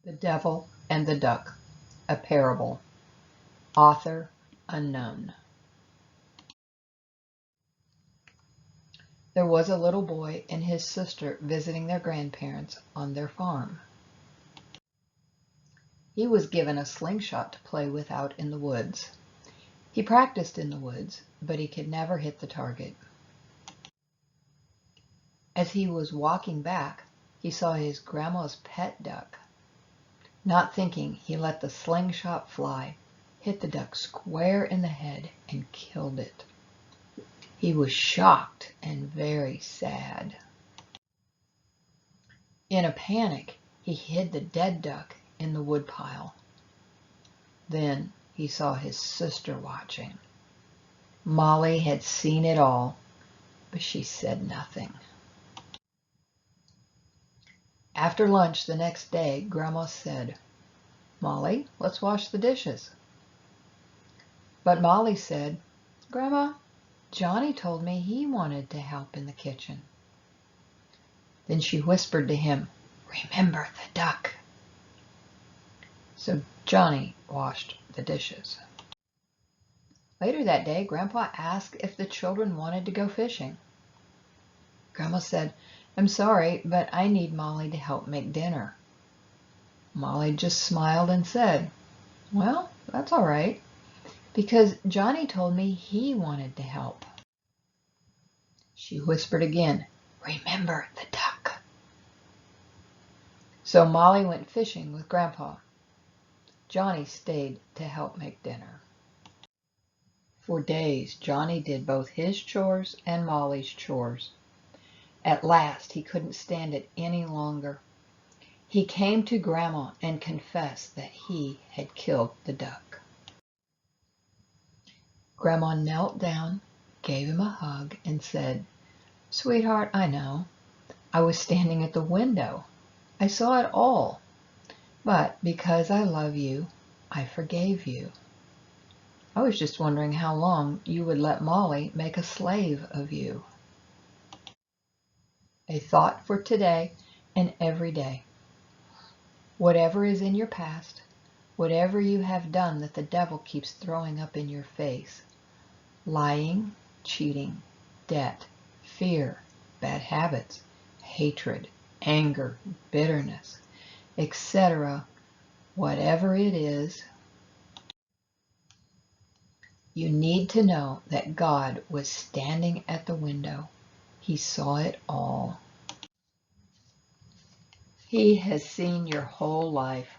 The Devil and the Duck, a Parable. Author unknown. There was a little boy and his sister visiting their grandparents on their farm. He was given a slingshot to play with out in the woods. He practiced in the woods, but he could never hit the target. As he was walking back, he saw his grandma's pet duck. Not thinking, he let the slingshot fly, hit the duck square in the head, and killed it. He was shocked and very sad. In a panic, he hid the dead duck in the woodpile. Then he saw his sister watching. Molly had seen it all, but she said nothing. After lunch the next day, Grandma said, "Molly, let's wash the dishes." But Molly said, "Grandma, Johnny told me he wanted to help in the kitchen." Then she whispered to him, "Remember the duck." So Johnny washed the dishes. Later that day, Grandpa asked if the children wanted to go fishing. Grandma said, "I'm sorry, but I need Molly to help make dinner." Molly just smiled and said, "Well, that's all right, because Johnny told me he wanted to help." She whispered again, "Remember the duck." So Molly went fishing with Grandpa. Johnny stayed to help make dinner. For days, Johnny did both his chores and Molly's chores. At last, he couldn't stand it any longer. He came to Grandma and confessed that he had killed the duck. Grandma knelt down, gave him a hug, and said, "Sweetheart, I know. I was standing at the window. I saw it all. But because I love you, I forgave you. I was just wondering how long you would let Molly make a slave of you." A thought for today and every day. Whatever is in your past, whatever you have done that the devil keeps throwing up in your face, lying, cheating, debt, fear, bad habits, hatred, anger, bitterness, etc., whatever it is, you need to know that God was standing at the window. He saw it all. He has seen your whole life.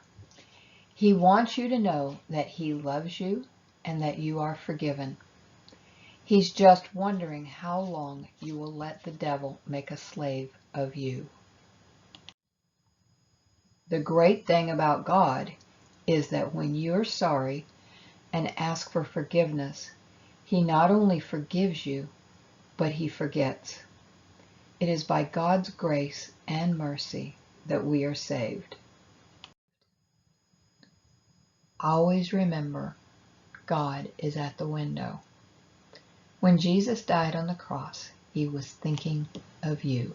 He wants you to know that He loves you and that you are forgiven. He's just wondering how long you will let the devil make a slave of you. The great thing about God is that when you're sorry and ask for forgiveness, He not only forgives you, but He forgets. It is by God's grace and mercy that we are saved. Always remember, God is at the window. When Jesus died on the cross, He was thinking of you.